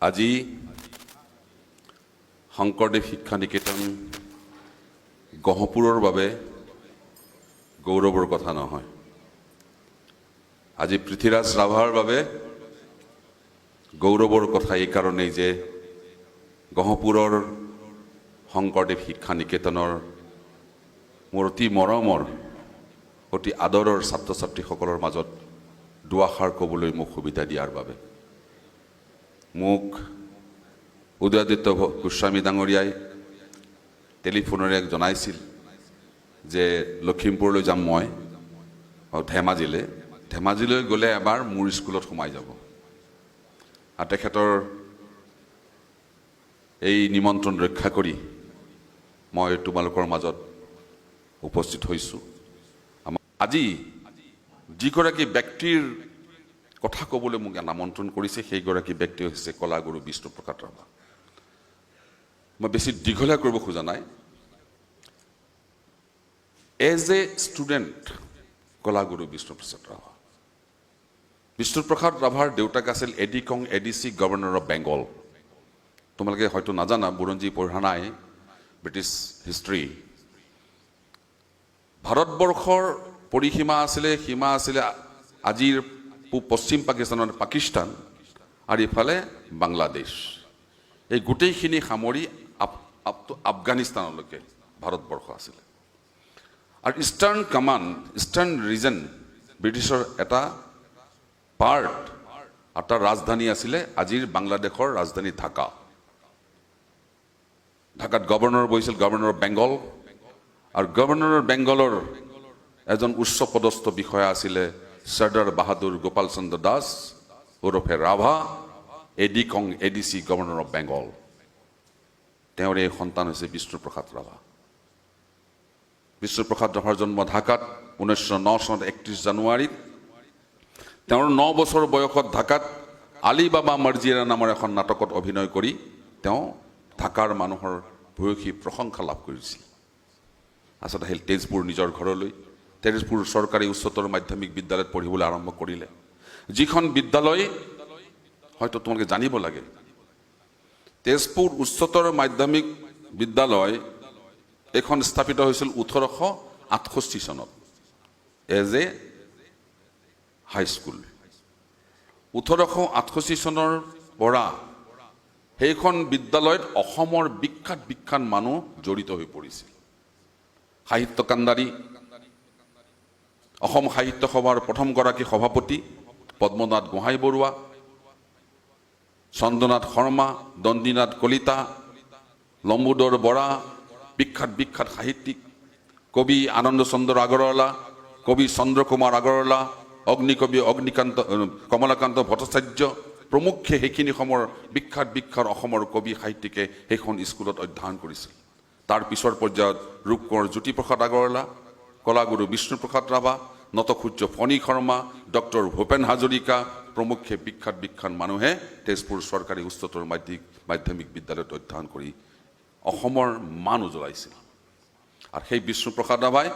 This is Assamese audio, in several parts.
আজি শংকৰদেৱ শিক্ষা নিকেতন গহপুৰৰ বাবে গৌৰৱৰ কথা নহয়। আজি পৃথ্বীৰাজ ৰাভাৰ বাবে গৌৰৱৰ কথা এই কাৰণেই যে গহপুৰৰ শংকৰদেৱ শিক্ষা নিকেতনৰ মোৰ অতি মৰমৰ অতি আদৰৰ ছাত্ৰ ছাত্ৰীসকলৰ মাজত দুআষাৰ ক'বলৈ মোক সুবিধা দিয়াৰ বাবে। মোক উদয়াদিত্য গোস্বামী ডাঙৰীয়াই টেলিফোনেৰে জনাইছিল যে লখিমপুৰলৈ যাম মই ধেমাজিলৈ গ'লে এবাৰ মোৰ স্কুলত সোমাই যাব। আৰু তেখেতৰ এই নিমন্ত্ৰণ ৰক্ষা কৰি মই তোমালোকৰ মাজত উপস্থিত হৈছোঁ। আজি যিগৰাকী ব্যক্তিৰ কথা ক'বলৈ মোক আমন্ত্ৰণ কৰিছে সেইগৰাকী ব্যক্তি হৈছে কলাগুৰু বিষ্ণুপ্ৰসাদ ৰাভা। মই বেছি দীঘলীয়া কৰিব খোজা নাই। এজ এ ষ্টুডেণ্ট কলাগুৰু বিষ্ণুপ্ৰসাদ ৰাভা। বিষ্ণুপ্ৰসাদ ৰাভাৰ দেউতাক আছিল aide-de-camp ADC governor of Bengal. তোমালোকে হয়তো নাজানা, বুৰঞ্জী পঢ়া নাই ব্ৰিটিছ হিষ্ট্ৰী। ভাৰতবৰ্ষৰ পৰিসীমা সীমা আছিলে আজিৰ পশ্চিম পাকিস্তান আৰু ইফালে বাংলাদেশ। এই গোটেইখিনি সামৰি আফগানিস্তানলৈকে ভাৰতবৰ্ষ আছিলে। আৰু ইষ্টাৰ্ণ ৰিজন ব্ৰিটিছৰ এটা পাৰ্ট আৰু তাৰ ৰাজধানী আছিলে আজিৰ বাংলাদেশৰ ৰাজধানী ঢাকা। ঢাকাত গভৰ্ণৰ বহিছিল গভৰ্ণৰ অফ বেংগল। আৰু গভৰ্ণৰ বেংগলৰ এজন উচ্চ পদস্থ বিষয়া আছিলে চৰ্দাৰ বাহাদুৰ গোপাল চন্দ্ৰ দাস ওৰফে Rabha, aide-de-camp ADC governor of Bengal. তেওঁৰ এই সন্তান হৈছে বিষ্ণুপ্ৰসাদ ৰাভা। বিষ্ণুপ্ৰসাদ ৰাভাৰ জন্ম ঢাকাত 1909 চনত 31 জানুৱাৰীত। তেওঁৰ 9 বছৰ বয়সত ঢাকাত আলী বাবা মৰ্জিৰা নামৰ এখন নাটকত অভিনয় কৰি তেওঁ ঢাকাৰ মানুহৰ ভূয়সী প্ৰশংসা লাভ কৰিছিল। আচলতে আহিল তেজপুৰ নিজৰ ঘৰলৈ। তেজপুৰ চৰকাৰী উচ্চতৰ মাধ্যমিক বিদ্যালয়ত পঢ়িবলৈ আৰম্ভ কৰিলে, যিখন বিদ্যালয় হয়তো তোমালোকে জানিব লাগে। তেজপুৰ উচ্চতৰ মাধ্যমিক বিদ্যালয় এখন স্থাপিত হৈছিল 1868 চনত এজ এ হাইস্কুল। 1868 চনৰ পৰা সেইখন বিদ্যালয়ত অসমৰ বিখ্যাত মানুহ জড়িত হৈ পৰিছিল। সাহিত্য কাণ্ডাৰী, অসম সাহিত্য সভাৰ প্ৰথমগৰাকী সভাপতি পদ্মনাথ গোহাঁই বৰুৱা, চন্দ্ৰনাথ শৰ্মা, দণ্ডীনাথ কলিতা, লম্বোদৰ বৰা, বিখ্যাত সাহিত্যিক, কবি আনন্দ চন্দ্ৰ আগৰৱালা, কবি চন্দ্ৰ কুমাৰ আগৰৱালা, অগ্নিকবি কমলাকান্ত ভট্টাচাৰ্য প্ৰমুখ্যে সেইখিনি সময়ৰ বিখ্যাত অসমৰ কবি সাহিত্যিকে সেইখন স্কুলত অধ্যয়ন কৰিছিল। তাৰ পিছৰ পৰ্যায়ত ৰূপকোঁৱৰ জ্যোতিপ্ৰসাদ আগৰৱালা, কলাগুৰু বিষ্ণুপ্ৰসাদ ৰাভা, নটসূৰ্য ফণী শৰ্মা, ডক্টৰ ভূপেন হাজৰিকা প্ৰমুখ্যে বিখ্যাত মানুহে তেজপুৰ চৰকাৰী উচ্চতৰ মাধ্যমিক বিদ্যালয়ত অধ্যয়ন কৰি অসমৰ মান উজ্বলাইছিল। আৰু সেই বিষ্ণুপ্ৰসাদ ৰাভাই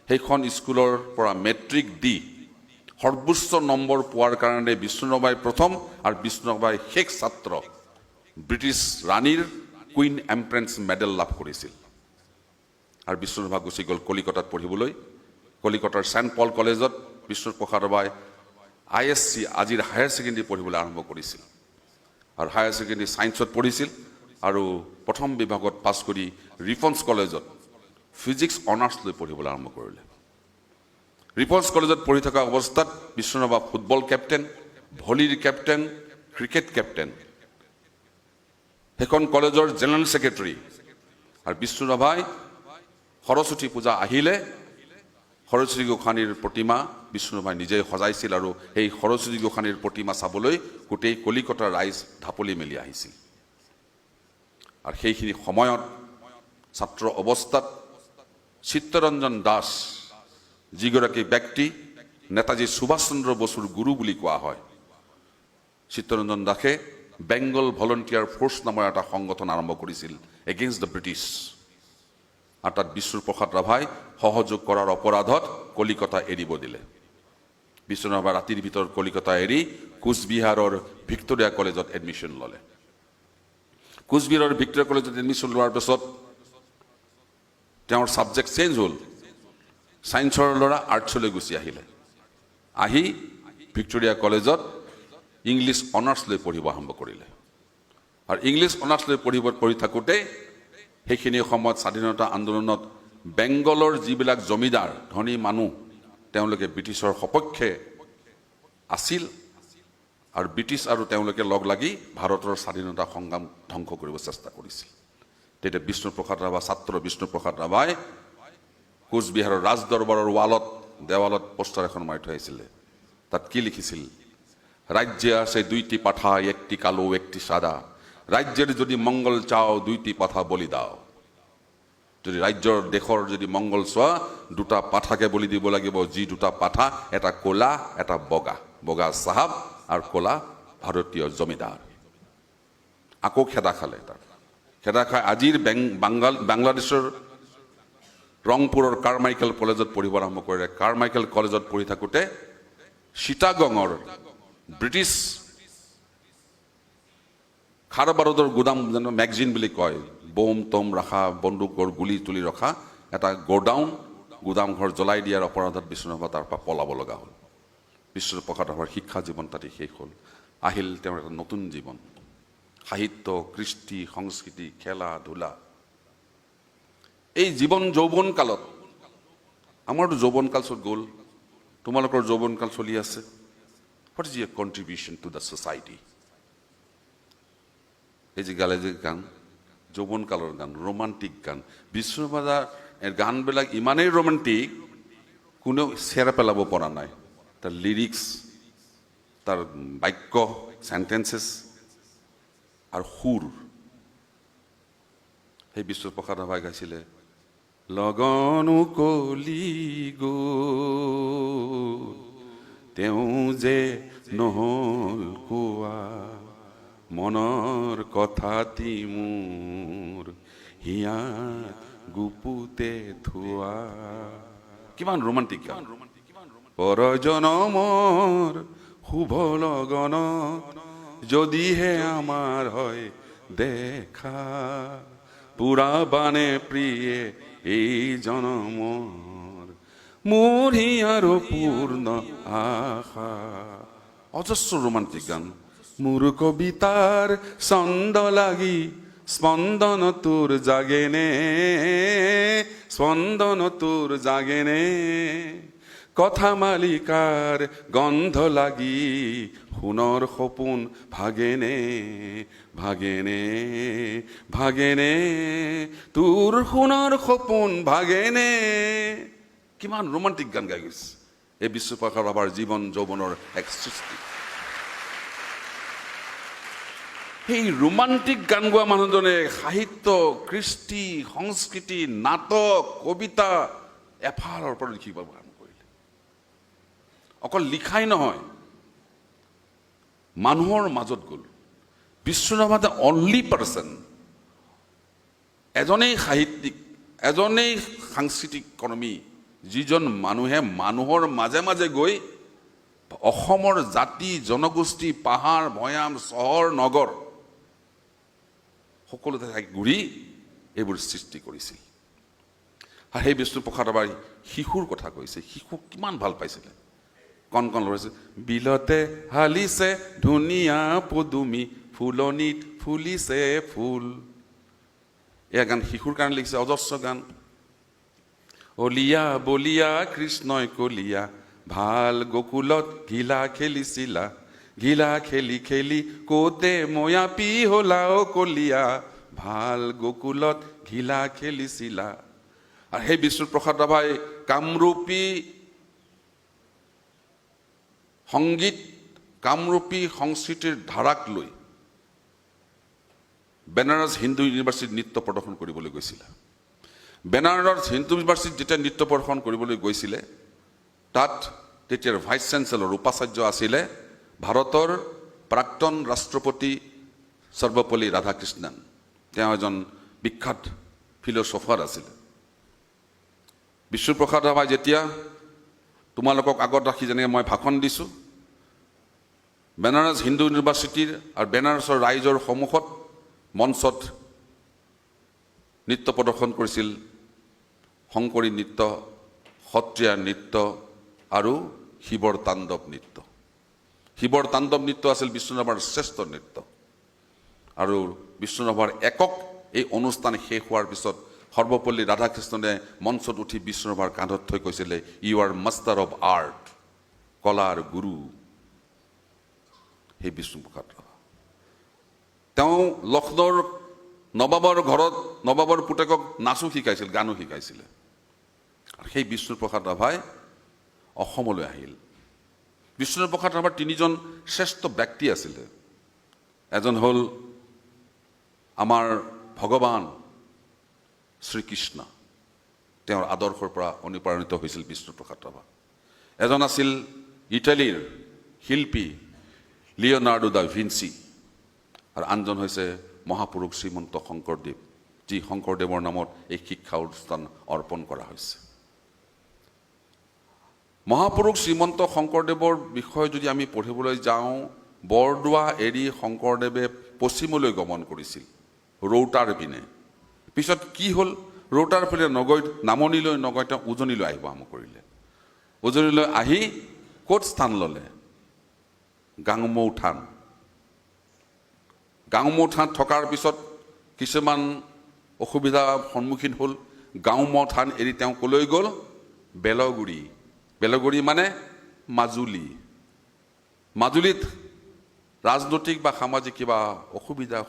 সেইখন স্কুলৰ পৰা মেট্ৰিক দি সৰ্বোচ্চ নম্বৰ পোৱাৰ কাৰণে বিষ্ণু ৰাভাই প্ৰথম আৰু বিষ্ণু ৰাভাই শেষ ছাত্ৰ ব্ৰিটিছ ৰাণীৰ কুইন এম্প্ৰেন্স মেডেল লাভ কৰিছিল। আৰু বিষ্ণু ৰাভা গুচি গ'ল কলিকতাত পঢ়িবলৈ। কলিকতাৰ ছেণ্ট পল কলেজত বিষ্ণুপ্ৰসাদ ৰাভাই ISC আজিৰ হায়াৰ ছেকেণ্ডেৰী পঢ়িবলৈ আৰম্ভ কৰিছিল। আৰু হায়াৰ ছেকেণ্ডেৰী ছায়েন্সত পঢ়িছিল আৰু প্ৰথম বিভাগত পাছ কৰি ৰিপন্স কলেজত ফিজিক্স অনাৰ্ছ লৈ পঢ়িবলৈ আৰম্ভ কৰিলে। ৰিপন্স কলেজত পঢ়ি থকা অৱস্থাত বিষ্ণু ৰাভা ফুটবল কেপ্টেইন, ভলীৰ কেপ্টেইন, ক্ৰিকেট কেপ্টেইন, সেইখন কলেজৰ জেনেৰেল ছেক্ৰেটাৰী। আৰু বিষ্ণু ৰাভাই সৰস্বতী পূজা আহিলে সৰস্বতী গোসাঁনীৰ প্ৰতিমা বিষ্ণু ৰাভাই নিজেই সজাইছিল। আৰু সেই সৰস্বতী গোসাঁনীৰ প্ৰতিমা চাবলৈ গোটেই কলিকতাৰ ৰাইজ ঢাপলি মেলি আহিছিল। আৰু সেইখিনি সময়ত ছাত্ৰ অৱস্থাত চিত্তৰঞ্জন দাস যিগৰাকী ব্যক্তি নেতাজী সুভাষ চন্দ্ৰ বসুৰ গুৰু বুলি কোৱা হয়, চিত্তৰঞ্জন দাসে বেংগল ভলণ্টিয়াৰ ফ'ৰ্চ নামৰ এটা সংগঠন আৰম্ভ কৰিছিল এগেইনষ্ট দ্য ব্ৰিটিছ। আৰু তাত বিষ্ণুপ্ৰসাদ ৰাভাই সহযোগ কৰাৰ অপৰাধত কলিকতা এৰিব দিলে। বিষ্ণু ৰাভা ৰাতিৰ ভিতৰত কলিকতা এৰি কোচবিহাৰৰ ভিক্টোৰিয়া কলেজত এডমিশ্যন ল'লে। কোচবিহাৰৰ ভিক্টোৰিয়া কলেজত এডমিশ্যন লোৱাৰ পিছত তেওঁৰ ছাবজেক্ট চেঞ্জ হ'ল ছায়েন্সৰ ল'ৰা আৰ্টছলৈ গুচি আহিলে আহি ভিক্টোৰিয়া কলেজত ইংলিছ অনাৰ্ছ লৈ পঢ়িব আৰম্ভ কৰিলে আৰু ইংলিছ অনাৰ্ছ লৈ পঢ়ি থাকোঁতে সেইখিনি সময়ত স্বাধীনতা আন্দোলনত বেংগলৰ যিবিলাক জমিদাৰ ধনী মানুহ তেওঁলোকে ব্ৰিটিছৰ সপক্ষে আছিল আৰু ব্ৰিটিছ আৰু তেওঁলোকে লগ লাগি ভাৰতৰ স্বাধীনতা সংগ্ৰাম ধ্বংস কৰিব চেষ্টা কৰিছিল তেতিয়া বিষ্ণুপ্ৰসাদ ৰাভা ছাত্ৰ বিষ্ণুপ্ৰসাদ ৰাভাই কোচবিহাৰৰ ৰাজদৰবাৰৰ দেৱালত পোষ্টাৰ এখন মাৰি থৈ আহিছিলে তাত কি লিখিছিল রাজ্যে আছে দুইটি পাঠা একটি কালো একটি সাদা রাজ্যের যদি মঙ্গল চাও দুইটি পাঠা বলি দাও যদি ৰাজ্যৰ দেশৰ যদি মঙ্গল চোৱা দুটা পাঠাকে বলি দিব লাগিব যি দুটা পাঠা এটা কোলা এটা বগা সাহাব আৰু কোলা ভাৰতীয় জমিদাৰ আকৌ খেদা খালে তাক খেদা খাই আজিৰ বাংলাদেশৰ ৰংপুৰৰ কাৰমাইকেল কলেজত পঢ়িব আৰম্ভ কৰিলে কাৰমাইকেল কলেজত পঢ়ি থাকোঁতে চিটাগঙৰ ব্ৰিটিছ খাৰ বাৰুদৰ গুদাম যেন মেগজিন বুলি কয় বোম টম ৰখা বন্দুকৰ গুলি তুলি ৰখা এটা গুদাম ঘৰ জ্বলাই দিয়াৰ অপৰাধত বিষ্ণুপ্ৰসাদ তাৰ পৰা পলাব লগা হ'ল বিষ্ণুপ্ৰসাদ ৰাভাৰ শিক্ষা জীৱন তাতে শেষ হ'ল আহিল তেওঁৰ এটা নতুন জীৱন সাহিত্য কৃষ্টি সংস্কৃতি খেলা ধূলা এই জীৱন যৌৱন কালত আমাৰতো যৌৱন কাল গ'ল তোমালোকৰ যৌৱন কাল চলি আছে What is your contribution to the society? এই যে গালে যে গান যৌৱন কালৰ গান ৰোমান্টিক গান বিষ্ণুপ্ৰসাদৰ গানবিলাক ইমানেই ৰোমান্টিক কোনেও চেৰা পেলাব পৰা নাই তাৰ লিৰিক্স তাৰ বাক্য সেন্টেন্সেছ আৰু সুৰ সেই বিষ্ণুপ্ৰসাদ ৰাভাই গাইছিলে লগনো কলি গ'ল তেওঁ যে নহল কোৱা মনৰ কথাটি মোৰ হিয়া গুপুতে থোৱা কিমান ৰোমান্টিক গান পৰজনমৰ শুভ লগন যদিহে আমাৰ হয় দেখা পুৰাবানে প্ৰিয়ে এই জনমৰ মোৰ হিয়াৰো পূৰ্ণ আশা অজস্ৰ ৰোমান্টিক গান মোৰ কবিতাৰ ছন্দ লাগি স্পন্দন তোৰ জাগেনে কথা মালিকাৰ গন্ধ লাগি সোণৰ সপোন ভাগেনে তোৰ সোণৰ সপোন ভাগেনে কিমান ৰোমান্টিক গান গাই গৈছে এই বিষ্ণুপ্ৰসাদ ৰাভাৰ জীৱন যৌৱনৰ এক সৃষ্টি সেই ৰোমান্টিক গান গোৱা মানুহজনে সাহিত্য কৃষ্টি সংস্কৃতি নাটক কবিতা এফালৰ পৰা লিখিব আৰম্ভ কৰিলে অকল লিখাই নহয় মানুহৰ মাজত গ'ল বিষ্ণুপ্ৰসাদ অনলি পাৰ্চন এজনেই সাহিত্যিক এজনেই সাংস্কৃতিক কৰ্মী যিজন মানুহে মানুহৰ মাজে মাজে গৈ অসমৰ জাতি জনগোষ্ঠী পাহাৰ ভৈয়াম চহৰ নগৰ সকলোতে ঘূৰি এইবোৰ সৃষ্টি কৰিছিল আৰু সেই বিষ্ণুপ্ৰসাদ ৰাভাই শিশুৰ কথা কৈছে শিশুক কিমান ভাল পাইছিলে কণ লৰাইছে বিলতে হালিছে ধুনীয়া পদুমী ফুলনিত ফুলিছে ফুল এয়া গান শিশুৰ কাৰণে লিখিছে অজস্ৰ গান অলিয়া বলিয়া কৃষ্ণই কলিয়া ভাল গকুলত ঘিলা খেলিছিলা ঘিলা খেলি খেলি কোতে ময়াপী হলা অ কলিয়া ভাল গকুলত ঘিলা খেলিছিলা আৰু সেই বিষ্ণুপ্ৰসাদ ৰাভাই কামৰূপী সংস্কৃতিৰ ধাৰাক লৈ বেনাৰস হিন্দু ইউনিভাৰ্চিটিত নৃত্য প্ৰদৰ্শন কৰিবলৈ গৈছিলে বেনাৰস হিন্দু ইউনিভাৰ্চিটিত যেতিয়া নৃত্য প্ৰদৰ্শন কৰিবলৈ গৈছিলে তাত তেতিয়াৰ ভাইচ চেঞ্চেলৰ উপাচাৰ্য আছিলে ভাৰতৰ প্ৰাক্তন ৰাষ্ট্ৰপতি সৰ্বপল্লী ৰাধাকৃষ্ণন তেওঁ এজন বিখ্যাত ফিলচফাৰ আছিলে বিষ্ণুপ্ৰসাদ ৰাভাই যেতিয়া তোমালোকক আগত ৰাখি যেনেকৈ মই ভাষণ দিছোঁ বেনাৰস হিন্দু ইউনিভাৰ্চিটিৰ আৰু বেনাৰসৰ ৰাইজৰ সন্মুখত মঞ্চত নৃত্য প্ৰদৰ্শন কৰিছিল শংকৰী নৃত্য, সত্ৰীয়া নৃত্য আৰু শিৱৰ তাণ্ডৱ নৃত্য। শিৱৰ তাণ্ডৱ নৃত্য আছিল বিষ্ণুৰাভাৰ শ্ৰেষ্ঠ নৃত্য। আৰু বিষ্ণুৰাভাৰ একক এই অনুষ্ঠান শেষ হোৱাৰ পিছত সৰ্বপল্লী ৰাধাকৃষ্ণনে মঞ্চত উঠি বিষ্ণুৰাভাৰ কান্ধত থৈ কৈছিলে, you are master of art, কলাৰ গুৰু সেই বিষ্ণুপ্ৰসাদ ৰাভা। তেওঁ লক্ষ্ণৌৰ নবাবৰ ঘৰত নবাবৰ পুতেকক নাচো শিকাইছিল, গানো শিকাইছিলে। আৰু সেই বিষ্ণুপ্ৰসাদ ৰাভাই অসমলৈ আহিল। বিষ্ণুপ্ৰসাদ ৰাভাৰ তিনিজন শ্ৰেষ্ঠ ব্যক্তি আছিলে। এজন হ'ল আমাৰ ভগৱান শ্ৰীকৃষ্ণ, তেওঁৰ আদৰ্শৰ পৰা অনুপ্ৰাণিত হৈছিল বিষ্ণুপ্ৰসাদ ৰাভা। এজন আছিল ইটালীৰ শিল্পী লিঅ'নাৰ্ডো দা ভিঞ্চি, আৰু আনজন হৈছে মহাপুৰুষ শ্ৰীমন্ত শংকৰদেৱ, যি শংকৰদেৱৰ নামত এই শিক্ষা অনুষ্ঠান অৰ্পণ কৰা হৈছে। মহাপুৰুষ শ্ৰীমন্ত শংকৰদেৱৰ বিষয়ে যদি আমি পঢ়িবলৈ যাওঁ, বৰদোৱা এৰি শংকৰদেৱে পশ্চিমলৈ গমন কৰিছিল, ৰৌতাৰ পিনে। পিছত কি হ'ল, ৰৌতাৰ ফালে নগৈ নামনিলৈ নগৈ তেওঁ উজনিলৈ আহিব আৰম্ভ কৰিলে। উজনিলৈ আহি ক'ত স্থান ল'লে? গাঙমৌ থান। গাঙমৌ থান থকাৰ পিছত কিছুমান অসুবিধাৰ সন্মুখীন হ'ল। গাঙমৌ থান এৰি তেওঁ ক'লৈ গ'ল? বেলগুৰি। বেলগুৰি মানে মাজুলী। মাজুলীত ৰাজনৈতিক বা সামাজিক কিবা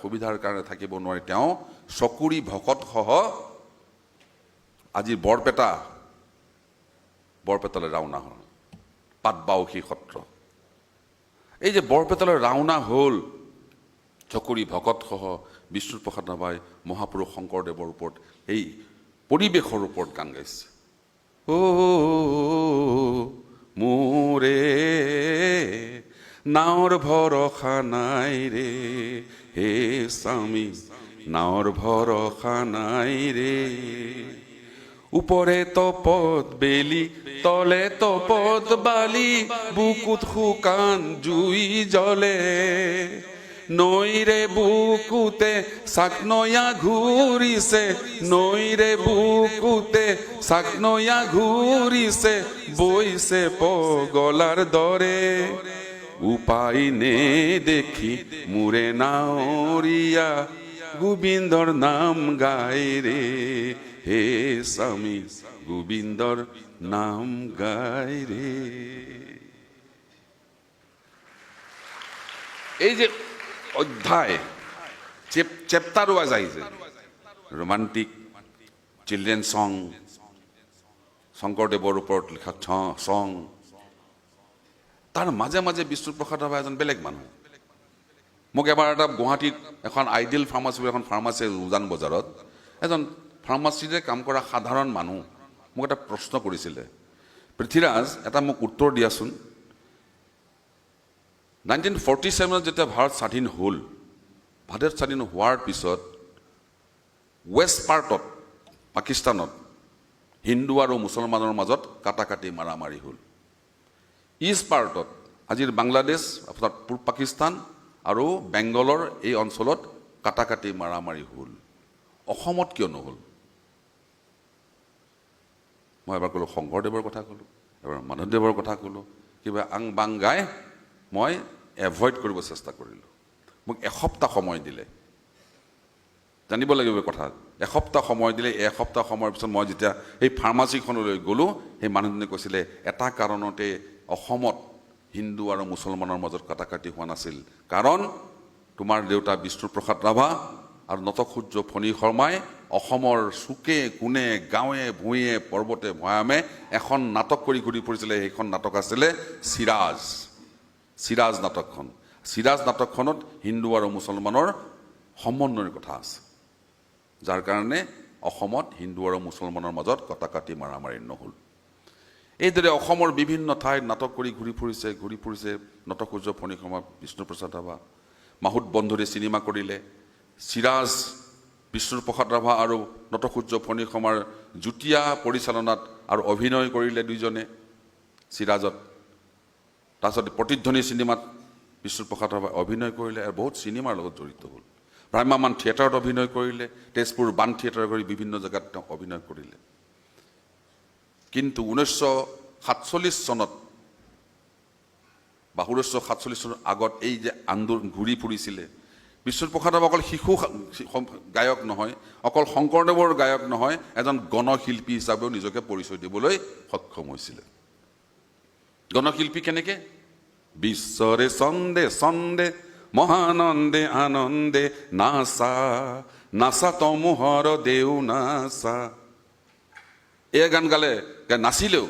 সুবিধাৰ কাৰণে থাকিব নোৱাৰি তেওঁ চকুৰি ভকতসহ আজিৰ বৰপেটালৈ ৰাওনা হ'ল, পাটবাউসী সত্ৰ। এই যে বৰপেটালৈ ৰাওনা হ'ল চকুৰি ভকতসহ, বিষ্ণুপ্ৰসাদ ৰাভাই মহাপুৰুষ শংকৰদেৱৰ ওপৰত এই পৰিৱেশৰ ওপৰত গান গাইছে। অ মোৰে নাৱৰ ভৰসা নাই ৰে, হে স্বামী নাৱৰ ভৰসা নাই ৰে, উপৰে তপত বেলি তলে তপত বালি, বুকুত শুকান জুই জ্বলে, নৈৰে বুকুতে চাকনৈয়া ঘূৰিছে, নৈৰে বুকুতে চাকনৈয়া ঘূৰিছে, বৈছে পগলাৰ দৰে, উপায় নে দেখি মোৰে নাৱৰীয়া, গোবিন্দৰ নাম গাই ৰে, হে স্বামী গোবিন্দৰ নাম গাই ৰে। এই যে অধ্যায় চেপ্টাৰ ৱাইজ আহিছে, ৰোমান্টিক, চিলড্ৰেন চং, শংকৰদেৱৰ ওপৰত লিখা চং, তাৰ মাজে মাজে বিষ্ণুপ্ৰসাদ ৰাভা এজন বেলেগ মানুহ। মোক এবাৰ এটা গুৱাহাটীত এখন আইডিয়েল ফাৰ্মাচী বুলি এখন ফাৰ্মাচী উজান বজাৰত এজন ফাৰ্মাচীতে কাম কৰা সাধাৰণ মানুহ মোক এটা প্ৰশ্ন কৰিছিলে, পৃথ্বীৰাজ এটা মোক উত্তৰ দিয়াচোন, 1947 যেতিয়া ভাৰত স্বাধীন হ'ল, ভাৰত স্বাধীন হোৱাৰ পিছত ৱেষ্ট পাৰ্টত পাকিস্তানত হিন্দু আৰু মুছলমানৰ মাজত কাটাকাটি মাৰামাৰি হ'ল। ইষ্ট পাৰ্টত আজিৰ বাংলাদেশ অৰ্থাৎ পূব পাকিস্তান আৰু বেংগলৰ এই অঞ্চলত কাটাকাটি মাৰামাৰি হ'ল। অসমত কিয় নহ'ল? মই এবাৰ ক'লোঁ শংকৰদেৱৰ কথা ক'লোঁ, এবাৰ মাধৱদেৱৰ কথা ক'লোঁ, কিবা আং বাং গাই মই এভইড কৰিব চেষ্টা কৰিলোঁ। মোক এসপ্তাহ সময় দিলে, জানিব লাগিব কথা, এসপ্তাহ সময় দিলে। এসপ্তাহ সময়ৰ পিছত মই যেতিয়া সেই ফাৰ্মাচীখনলৈ গ'লোঁ, সেই মানুহজনে কৈছিলে এটা কাৰণতে অসমত হিন্দু আৰু মুছলমানৰ মাজত কাটাকাটি হোৱা নাছিল, কাৰণ তোমাৰ দেউতা বিষ্ণুপ্ৰসাদ ৰাভা আৰু নটসূৰ্য ফণী শৰ্মাই অসমৰ চুকে কোণে গাঁৱে ভূঞে পৰ্বতে ভৈয়ামে এখন নাটক কৰি ঘূৰি ফুৰিছিলে। সেইখন নাটক আছিলে চিৰাজ। চিৰাজ নাটকখন, চিৰাজ নাটকখনত হিন্দু আৰু মুছলমানৰ সমন্বয়ৰ কথা আছে, যাৰ কাৰণে অসমত হিন্দু আৰু মুছলমানৰ মাজত কটাকাটি মাৰামাৰি নহ'ল। এইদৰে অসমৰ বিভিন্ন ঠাইত নাটক কৰি ঘূৰি ফুৰিছে নটসূৰ্য ফণী শৰ্মা, বিষ্ণুপ্ৰসাদ ৰাভা। মাহুত বন্ধুৰে চিনেমা কৰিলে। চিৰাজ, বিষ্ণুপ্ৰসাদ ৰাভা আৰু নটসূৰ্য ফণী শৰ্মাৰ যুটীয়া পৰিচালনাত আৰু অভিনয় কৰিলে দুইজনে চিৰাজত। তাৰপিছত প্ৰতিধ্বনি চিনেমাত বিষ্ণুপ্ৰসাদ ৰাভাই অভিনয় কৰিলে আৰু বহুত চিনেমাৰ লগত জড়িত হ'ল। ভ্ৰাম্যমান থিয়েটাৰত অভিনয় কৰিলে, তেজপুৰ বাণ থিয়েটাৰ কৰি বিভিন্ন জেগাত তেওঁ অভিনয় কৰিলে। কিন্তু 1947 চনত বা 1947 চনৰ আগত এই যে আন্দোলন ঘূৰি ফুৰিছিলে, বিষ্ণুপ্ৰসাদ ৰাভা অকল শিশু গায়ক নহয়, অকল শংকৰদেৱৰ গায়ক নহয়, এজন গণশিল্পী হিচাপেও নিজকে পৰিচয় দিবলৈ সক্ষম হৈছিলে। গণশিল্পী কেনেকে? বিশ্বৰে ছন্দে ছন্দে মহানন্দে আনন্দে নাচা নাচা তমোহৰ দেও নাচা, এই গান গালে, নাচিলেও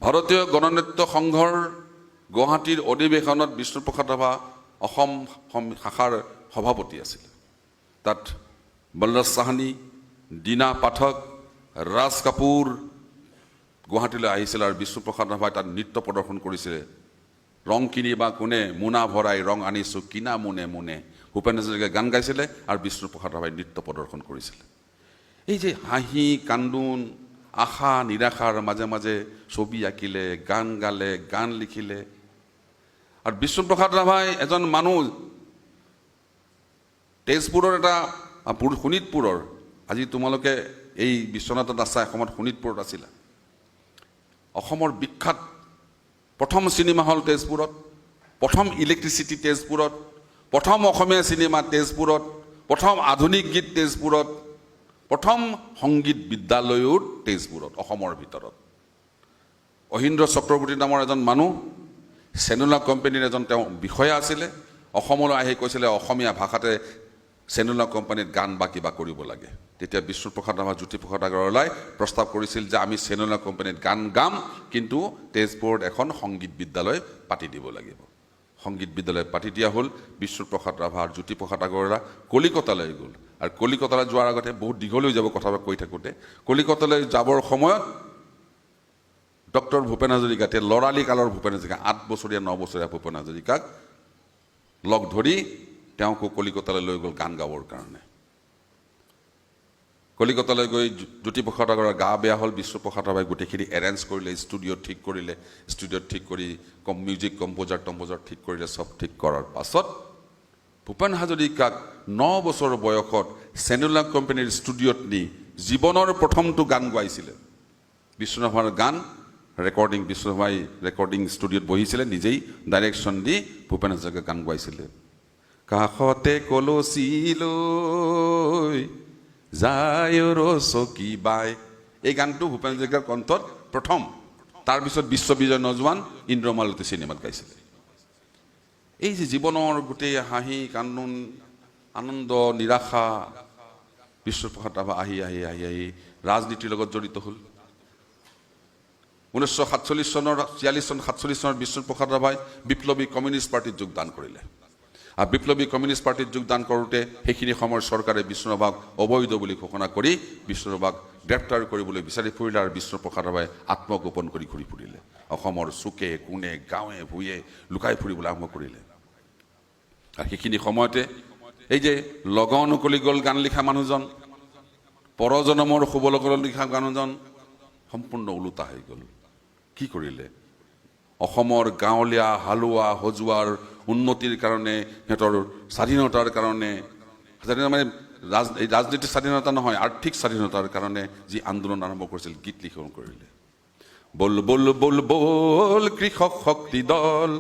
ভাৰতীয় গণনৃত্য সংঘৰ গুৱাহাটীৰ অধিৱেশনত বিষ্ণুপ্ৰসাদ ৰাভা অসম শাখাৰ সভাপতি আছিল। তাত বলৰাজ চাহানী, দীনা পাঠক, ৰাজ কাপুৰ গুৱাহাটীলৈ আহিছিল আৰু বিষ্ণুপ্ৰসাদ ৰাভাই তাত নৃত্য প্ৰদৰ্শন কৰিছিলে। ৰং কিনিবা কোনে, মোনা ভৰাই ৰং আনিছোঁ কিনা মোনে মোনে, ভূপেন হাজৰিকাই গান গাইছিলে আৰু বিষ্ণুপ্ৰসাদ ৰাভাই নৃত্য প্ৰদৰ্শন কৰিছিলে। এই যে হাঁহি কান্দোন, আশা নিৰাশাৰ মাজে মাজে ছবি আঁকিলে, গান গালে, গান লিখিলে। আৰু বিষ্ণুপ্ৰসাদ ৰাভাই এজন মানুহ, তেজপুৰৰ এটা শোণিতপুৰৰ, আজি তোমালোকে এই বিশ্বনাথত আছা, এসময়ত শোণিতপুৰত আছিলা। অসমৰ বিখ্যাত প্ৰথম চিনেমা হল তেজপুৰত, প্ৰথম ইলেক্ট্ৰিচিটি তেজপুৰত, প্ৰথম অসমীয়া চিনেমা তেজপুৰত, প্ৰথম আধুনিক গীত তেজপুৰত, প্ৰথম সংগীত বিদ্যালয়ো তেজপুৰত, অসমৰ ভিতৰত। অহিন্দ্ৰ চক্ৰৱৰ্তী নামৰ এজন মানুহ, চেনুলা কোম্পানীৰ এজন তেওঁ বিষয়া আছিলে, অসমলৈ আহি কৈছিলে অসমীয়া ভাষাতে চেনুলা কোম্পানীত গান বা কিবা কৰিব লাগে। তেতিয়া বিষ্ণুপ্ৰসাদ ৰাভা, জ্যোতিপ্ৰসাদ আগৰৱালাই প্ৰস্তাৱ কৰিছিল যে আমি চেনুলা কোম্পানীত গান গাম, কিন্তু তেজপুৰত এখন সংগীত বিদ্যালয় পাতি দিব লাগিব। সংগীত বিদ্যালয় পাতি দিয়া হ'ল। বিষ্ণুপ্ৰসাদ ৰাভা আৰু জ্যোতিপ্ৰসাদ আগৰৱালা কলিকতালৈ গ'ল। আৰু কলিকতালৈ যোৱাৰ আগতে বহুত দীঘলৈ যাব কথাবোৰ কৈ থাকোঁতে, কলিকতালৈ যাবৰ সময়ত ডক্টৰ ভূপেন হাজৰিকা, ল'ৰালি কালৰ ভূপেন হাজৰিকা, 8 বছৰীয়া 9 বছৰীয়া ভূপেন হাজৰিকাক লগ ধৰি তেওঁকো কলিকতালৈ লৈ গ'ল গান গাবৰ কাৰণে। কলিকতালৈ গৈ জ্যোতিপ্ৰসাদ আগৰৱালাৰ গা বেয়া হ'ল, বিষ্ণুপ্ৰসাদ ৰাভাই গোটেইখিনি এৰেঞ্জ কৰিলে, ষ্টুডিঅ'ত ঠিক কৰিলে, ষ্টুডিঅ'ত ঠিক কৰি মিউজিক কম্প'জাৰ ঠিক কৰিলে। চব ঠিক কৰাৰ পাছত ভূপেন হাজৰিকাক 9 বছৰ বয়সত চেনুলা কোম্পানীৰ ষ্টুডিঅ'ত নি জীৱনৰ প্ৰথমটো গান গাইছিলে। বিষ্ণুৰাভাৰ গান ৰেকৰ্ডিং, বিষ্ণুৰাভাই ৰেকৰ্ডিং ষ্টুডিঅ'ত বহিছিলে, নিজেই ডাইৰেকশ্যন দি ভূপেন হাজৰিকাই গান গাইছিলে। কাষতে কলচি লৈ যায় ৰচকী বাই, এই গানটো ভূপেন হাজৰিকাৰ কণ্ঠত প্ৰথম। তাৰপিছত বিশ্ববিজয় নজৱান, ইন্দ্ৰমালতী চিনেমাত গাইছিলে। এই যে জীৱনৰ গোটেই হাঁহি কান্দোন, আনন্দ নিৰাশা, বিষ্ণুপ্ৰসাদ ৰাভা আহি আহি আহি আহি ৰাজনীতিৰ লগত জড়িত হ'ল। 1947 চনৰ 46 চনত বিষ্ণুপ্ৰসাদ ৰাভাই বিপ্লৱী কমিউনিষ্ট পাৰ্টীত যোগদান কৰিলে। আৰু বিপ্লৱী কমিউনিষ্ট পাৰ্টীত যোগদান কৰোঁতে সেইখিনি সময়ৰ চৰকাৰে বিষ্ণুৰাভাক অবৈধ বুলি ঘোষণা কৰি বিষ্ণুৰাভাক গ্ৰেপ্তাৰ কৰিবলৈ বিচাৰি ফুৰিলে। আৰু বিষ্ণুপ্ৰসাদ ৰাভাই আত্মগোপন কৰি ঘূৰি ফুৰিলে, অসমৰ চুকে কোণে গাঁৱে ভূঞে লুকাই ফুৰিবলৈ আৰম্ভ কৰিলে। আৰু সেইখিনি সময়তে এই যে লগন কলি গ'ল গান লিখা মানুহজন, পৰজনমৰ শুভলগন লিখা মানুহজন সম্পূৰ্ণ ওলোটা হৈ গ'ল। কি কৰিলে? অসমৰ গাঁৱলীয়া হালোৱা সজোৱাৰ উন্নতিৰ কাৰণে, সিহঁতৰ স্বাধীনতাৰ কাৰণে, মানে ৰাজনীতিৰ স্বাধীনতা নহয়, আৰ্থিক স্বাধীনতাৰ কাৰণে যি আন্দোলন আৰম্ভ কৰিছিল, গীত লিখন কৰিলে। বল বল বল বল কৃষক শক্তি দল,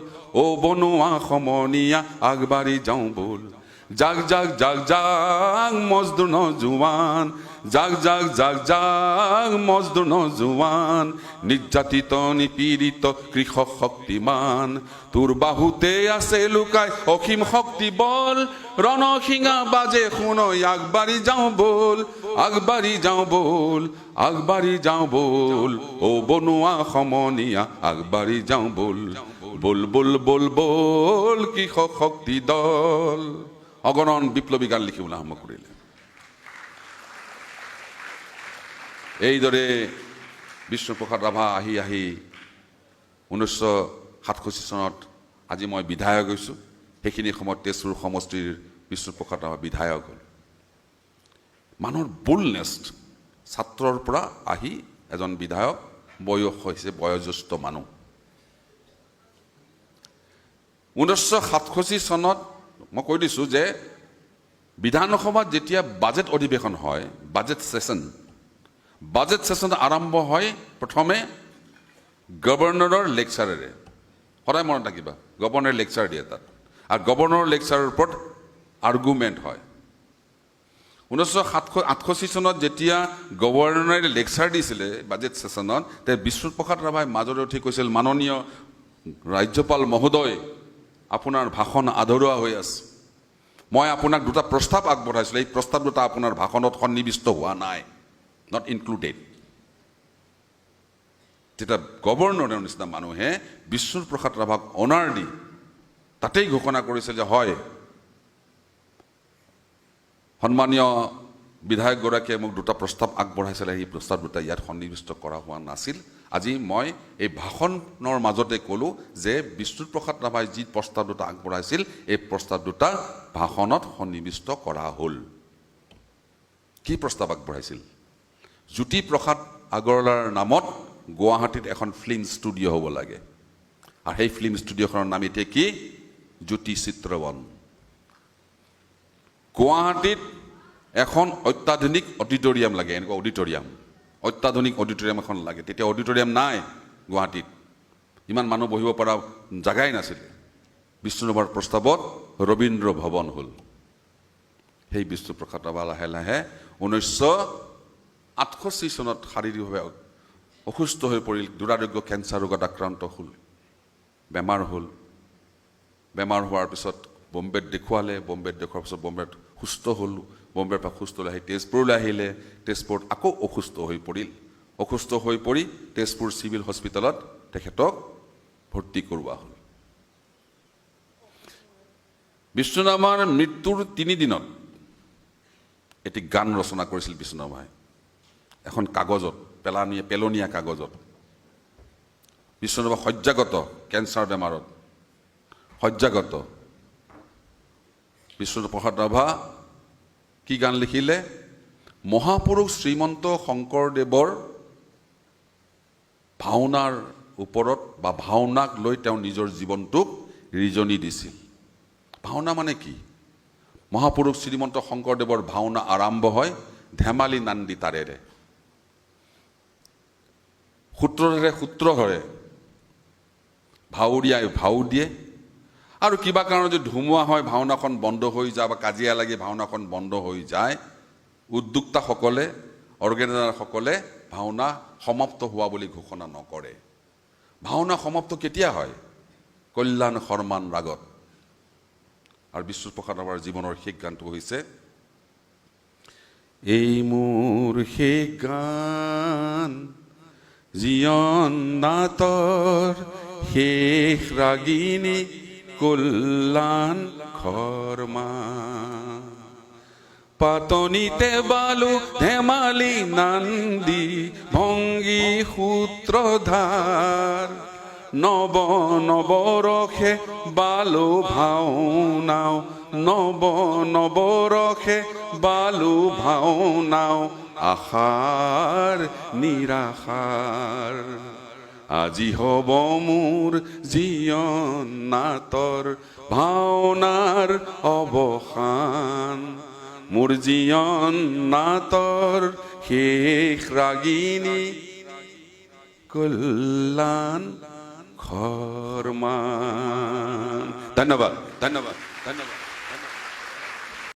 অ বনোৱা সমনীয়া আগবাঢ়ি যাওঁ বল, জাগ জাগ জাগ জাগ মজদুৰ নজোৱান, জাগ জাগ জাগ জাগ মজদুৰ নজোৱান, নিৰ্যাতিত নিপীড়িত কৃষক শক্তিমান, তোৰ বাহুতে আছে লুকাই অসীম শক্তি বল, ৰণশিঙা বাজে শুনৈ আগবাঢ়ি যাওঁ বল, আগবাঢ়ি যাওঁ বল, আগবাঢ়ি যাওঁ বল, অ বনোৱা সমনীয়া আগবাঢ়ি যাওঁ বল, বল বল বল বল কৃষক শক্তি দল। অগণন বিপ্লৱী গান লিখিবলৈ আৰম্ভ কৰিলে। এইদৰে বিষ্ণুপ্ৰসাদ ৰাভা আহি আহি 1967 চনত, আজি মই বিধায়ক হৈছোঁ, সেইখিনি সময়ত তেজপুৰ সমষ্টিৰ বিষ্ণুপ্ৰসাদ ৰাভা বিধায়ক হ'ল। মানুহৰ বোলনেছ, ছাত্ৰৰ পৰা আহি এজন বিধায়ক, বয়স হৈছে বয়োজ্যেষ্ঠ মানুহ। 1967 চনত মই কৈ দিছোঁ যে বিধানসভাত যেতিয়া বাজেট অধিৱেশন হয়, বাজেট ছেশ্যন আৰম্ভ হয় প্ৰথমে গভৰ্ণৰৰ লেকচাৰেৰে। সদায় মনত ৰাখিবা, গভৰ্ণৰে লেকচাৰ দিয়ে তাত, আৰু গভৰ্ণৰৰ লেকচাৰৰ ওপৰত আৰ্গুমেণ্ট হয়। 1968 চনত যেতিয়া গভৰ্ণৰে লেকচাৰ দিছিলে বাজেট ছেশ্যনত, তে বিষ্ণুপ্ৰসাদ ৰাভাই মাজতে উঠি কৈছিল, মাননীয় ৰাজ্যপাল মহোদয়, আপোনাৰ ভাষণ আধৰুৱা হৈ আছে, মই আপোনাক দুটা প্ৰস্তাৱ আগবঢ়াইছিলোঁ, এই প্ৰস্তাৱ দুটা আপোনাৰ ভাষণত সন্নিৱিষ্ট হোৱা নাই, নট ইনক্লুডেড। তেতিয়া গভৰ্ণৰৰ নিচিনা মানুহে বিষ্ণুপ্ৰসাদ ৰাভাক অনাৰ দি তাতেই ঘোষণা কৰিছিল যে হয়, সন্মানীয় বিধায়কগৰাকীয়ে মোক দুটা প্ৰস্তাৱ আগবঢ়াইছিলে, সেই প্ৰস্তাৱ দুটা ইয়াত সন্নিৱিষ্ট কৰা হোৱা নাছিল। আজি মই এই ভাষণৰ মাজতে ক'লোঁ যে বিষ্ণুপ্ৰসাদ ৰাভাই যি প্ৰস্তাৱ দুটা আগবঢ়াইছিল, এই প্ৰস্তাৱ দুটা ভাষণত সন্নিৱিষ্ট কৰা হ'ল। কি প্ৰস্তাৱ আগবঢ়াইছিল? জ্যোতিপ্ৰসাদ আগৰৱালাৰ নামত গুৱাহাটীত এখন ফিল্ম ষ্টুডিঅ' হ'ব লাগে, আৰু সেই ফিল্ম ষ্টুডিঅ'খনৰ নাম এতিয়া কি? জ্যোতি চিত্ৰবন। গুৱাহাটীত এখন অত্যাধুনিক অডিটৰিয়াম লাগে, এনেকুৱা অডিটৰিয়াম, অত্যাধুনিক অডিটৰিয়াম এখন লাগে। তেতিয়া অডিটৰিয়াম নাই গুৱাহাটীত, ইমান মানুহ বহিব পৰা জেগাই নাছিলে। বিষ্ণুৰাভাৰ প্ৰস্তাৱত ৰবীন্দ্ৰ ভৱন হ'ল। সেই বিষ্ণুপ্ৰসাদ ৰাভা লাহে লাহে 1968 চনত শাৰীৰিকভাৱে অসুস্থ হৈ পৰিল, দুৰাৰোগ্য কেঞ্চাৰ ৰোগত আক্ৰান্ত হ'ল, বেমাৰ হ'ল। বেমাৰ হোৱাৰ পিছত বম্বেত দেখুৱালে, বম্বেত দেখুৱাৰ পিছত বম্বেত সুস্থ হ'ল, বম্বেৰ পৰা সুস্থ হৈ আহি তেজপুৰলৈ আহিলে, তেজপুৰত আকৌ অসুস্থ হৈ পৰিল। অসুস্থ হৈ পৰি তেজপুৰ চিভিল হস্পিটেলত তেখেতক ভৰ্তি কৰোৱা হ'ল। বিষ্ণুৰাভাৰ মৃত্যুৰ 3 দিনত এটি গান ৰচনা কৰিছিল বিষ্ণুৰাভাই, এখন কাগজত, পেলনীয়া কাগজত। বিষ্ণুৰাভা শয্যাগত, কেঞ্চাৰ বেমাৰত শয্যাগত। বিষ্ণুপ্ৰসাদ ৰাভা কি গান লিখিলে? মহাপুৰুষ শ্ৰীমন্ত শংকৰদেৱৰ ভাওনাৰ ওপৰত বা ভাওনাক লৈ তেওঁ নিজৰ জীৱনটোক ৰিজনি দিছিল। ভাওনা মানে কি? মহাপুৰুষ শ্ৰীমন্ত শংকৰদেৱৰ ভাওনা আৰম্ভ হয় ধেমালি নান্দি তাৰেৰে, সূত্ৰৰে সূত্ৰ ধৰে, ভাৱৰীয়াই ভাও দিয়ে, আৰু কিবা কাৰণত যদি ধুমুহা হয়, ভাওনাখন বন্ধ হৈ যায় বা কাজিয়া লাগি ভাওনাখন বন্ধ হৈ যায়, উদ্যোক্তাসকলে, অৰ্গেনাইজাৰসকলে ভাওনা সমাপ্ত হোৱা বুলি ঘোষণা নকৰে। ভাওনা সমাপ্ত কেতিয়া হয়? কল্যাণ শৰ্মান ৰাগত। আৰু বিষ্ণুপ্ৰসাদ ৰাভাৰ জীৱনৰ শেষ গানটো হৈছে, এই মোৰ শেষ গান, জীৱন নাটৰ শেষ ৰাগিনী কল্যাণ শৰ্মা, পাতনিতে বালু ধেমালি নান্দি ভংগী সূত্ৰধাৰ, নৱ নৱৰসে বালু ভাওনাও, নৱ নৱৰসে বালু ভাওনাও, আশাৰ নিৰাশাৰ, আজি হব মোৰ জীৱন নাটৰ ভাওনাৰ অৱসান, মোৰ জীৱন নাটৰ শেষ ৰাগিনী কল্যাণ শৰ্মা। ধন্যবাদ, ধন্যবাদ, ধন্যবাদ, ধন্যবাদ।